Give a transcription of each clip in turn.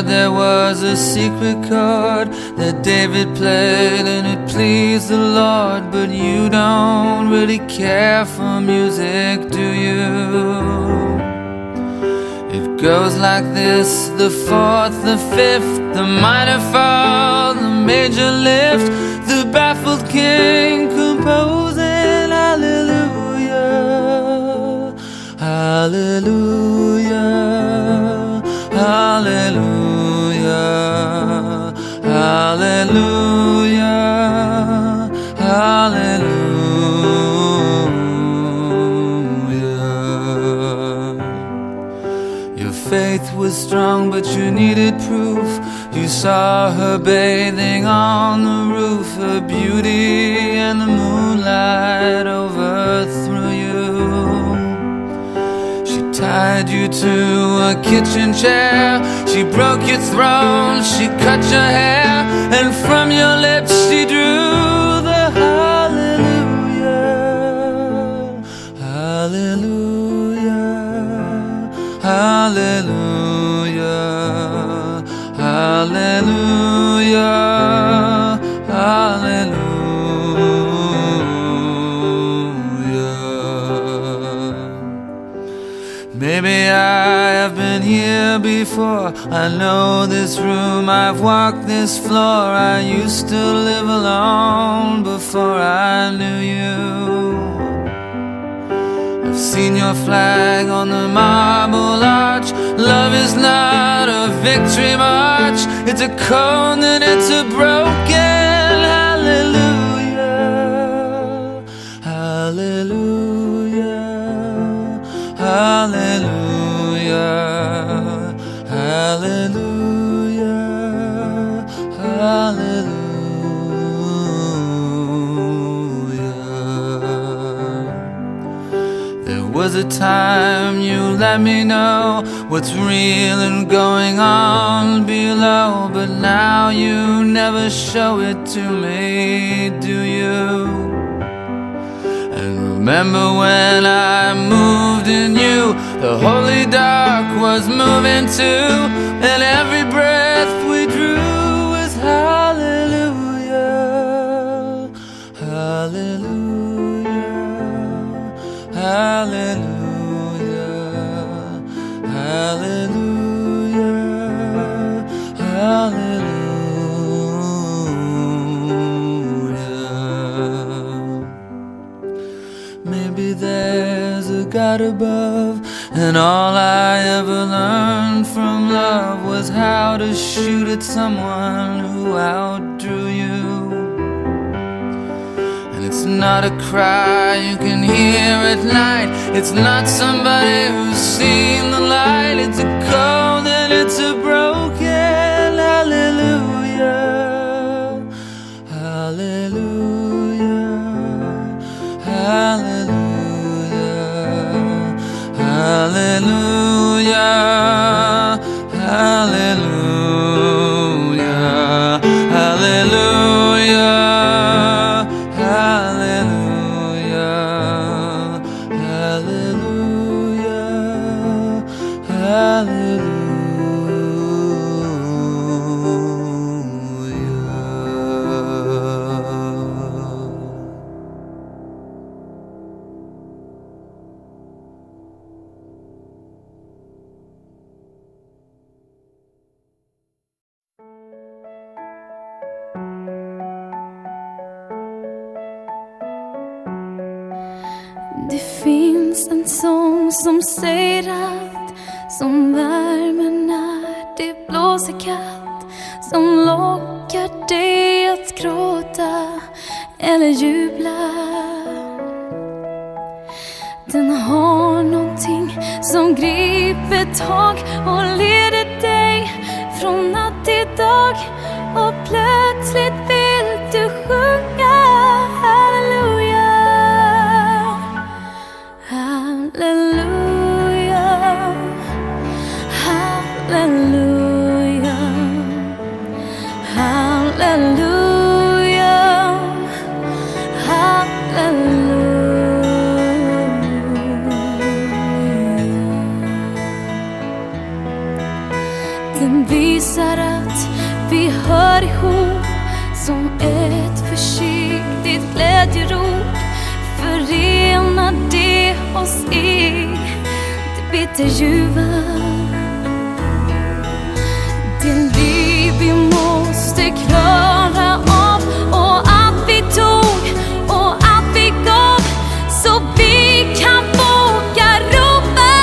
heard there was a secret chord that David played and it pleased the Lord. But you don't really care for music, do you? It goes like this: the fourth, the fifth, the minor fall, the major lift, the baffled king composing hallelujah, hallelujah, hallelujah, hallelujah, hallelujah. Faith was strong, but you needed proof. You saw her bathing on the roof. Her beauty and the moonlight overthrew you. She tied you to a kitchen chair. She broke your throne. She cut your hair. And from your lips she drew the hallelujah, hallelujah, hallelujah, hallelujah, hallelujah. Maybe I have been here before. I know this room, I've walked this floor. I used to live alone before I knew you. I've seen your flag on the marble arch. Love is not a victory march. It's a cold and it's a broken hallelujah, hallelujah, hallelujah, hallelujah, hallelujah. There was a time you let me know what's real and going on below, but now you never show it to me, do you? And remember when I moved in you, the holy dark was moving too, and every breath we drew was hallelujah, hallelujah, hallelujah, hallelujah, hallelujah. Maybe there's a God above, and all I ever learned from love was how to shoot at someone who outdrew you. It's not a cry you can hear at night. It's not somebody who's seen the light. It's a cold and it's a broken hallelujah, hallelujah, hallelujah, hallelujah, hallelujah, hallelujah. Det finns en sång som säger allt, som värmer när det blåser kallt, som lockar dig att gråta eller jubla. Den har någonting som griper tag och leder dig från natt till dag, och plötsligt vill du sjunga halleluja. Halleluja, halleluja, halleluja, halleluja. Den visar intervjuar. Det liv vi måste klara av, och att vi tog och att vi gav, så vi kan våga ropa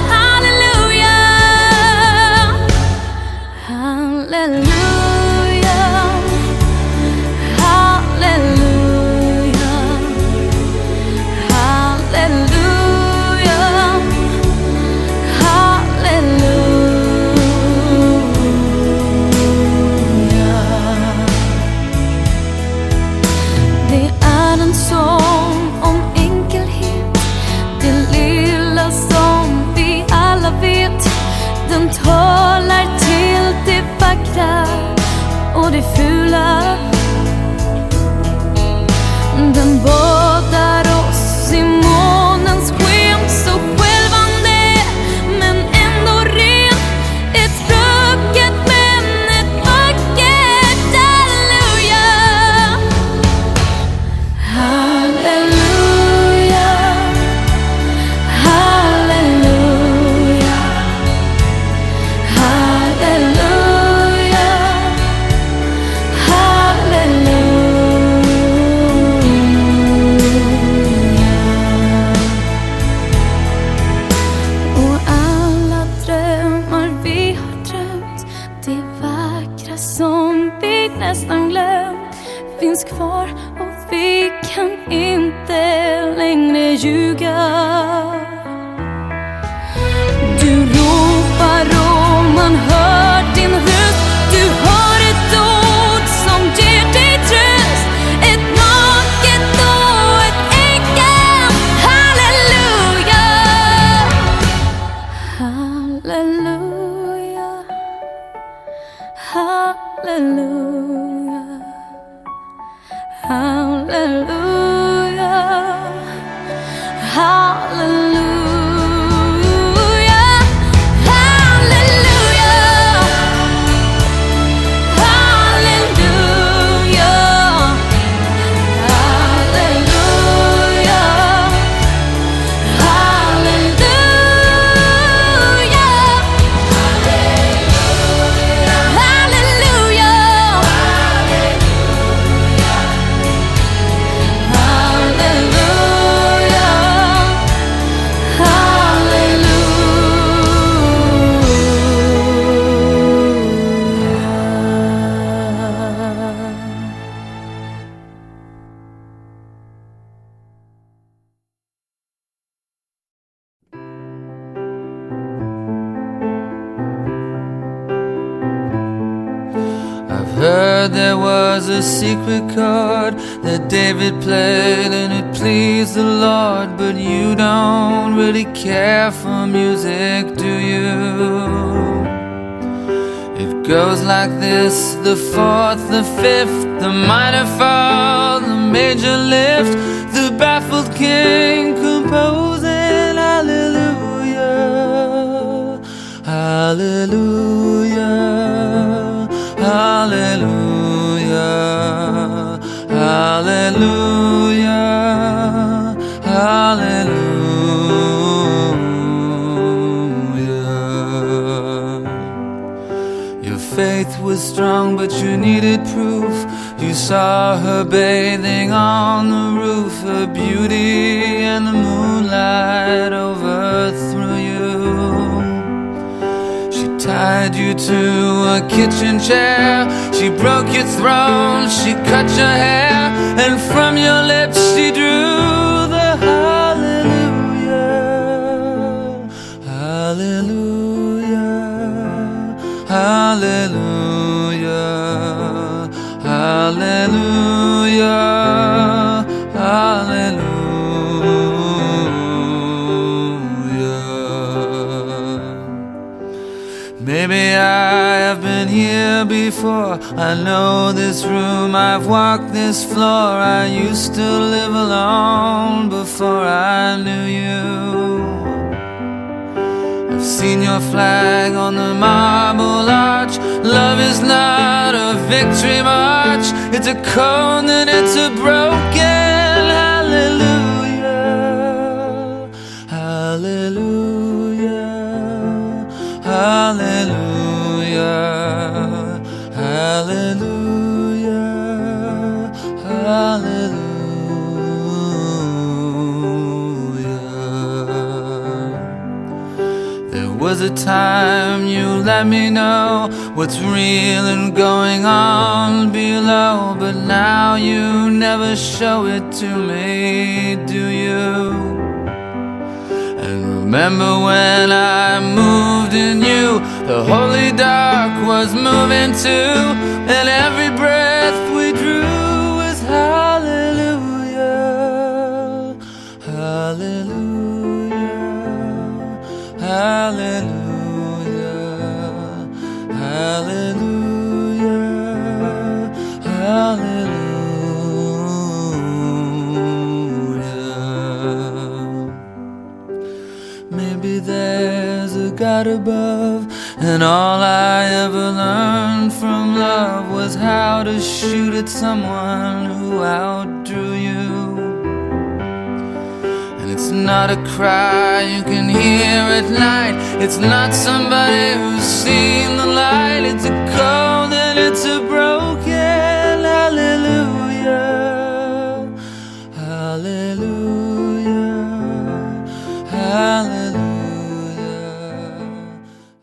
halleluja, halleluja, halleluja, halleluja, halleluja. Det är en sång om enkelhet, det lilla som vi alla vet. Den talar till det vackra och det fula. Den badar oss i månens sken, så skälvande men ändå ren. Ett brucket men ett vackert halleluja, halleluja, halleluja, halleluja, halleluja. Och alla drömmar vi har drömt, det vackra som vi nästan glömt, finns kvar och vi kan inte längre ljuga. Du ropar och man hör din röst. Du har ett ord som ger dig tröst, ett naket och ett eget halleluja, halleluja, halleluja, halleluja, halleluja, halleluja, halleluja, halleluja, I've heard there was a secret chord that David played and it pleased the Lord, but you don't really care for music, do you? It goes like this: the fourth, the fifth, the minor fall, the major lift, the baffled king composing hallelujah, hallelujah, hallelujah, hallelujah, hallelujah. Your faith was strong, but you needed proof. You saw her bathing on the roof, her beauty and the moonlight overthrew you. She tied you to a kitchen chair, she broke your throne, she cut your hair, and from your lips she drew the hallelujah, hallelujah, hallelujah, hallelujah, hallelujah. Maybe I have been here before, I know this room, I've walked this floor. I used to live alone before I knew you. I've seen your flag on the marble arch. Love is not a victory march, it's a cold and it's a broken hallelujah, hallelujah, was a time you let me know what's real and going on below. But now you never show it to me, do you? And remember when I moved in you, the holy dark was moving too, and every breath we drew was hallelujah, hallelujah, hallelujah, hallelujah, hallelujah. Maybe there's a God above, and all I ever learned from love was how to shoot at someone who outdrew you. And it's not a cry you can hear at night, it's not somebody who's seen the light, it's a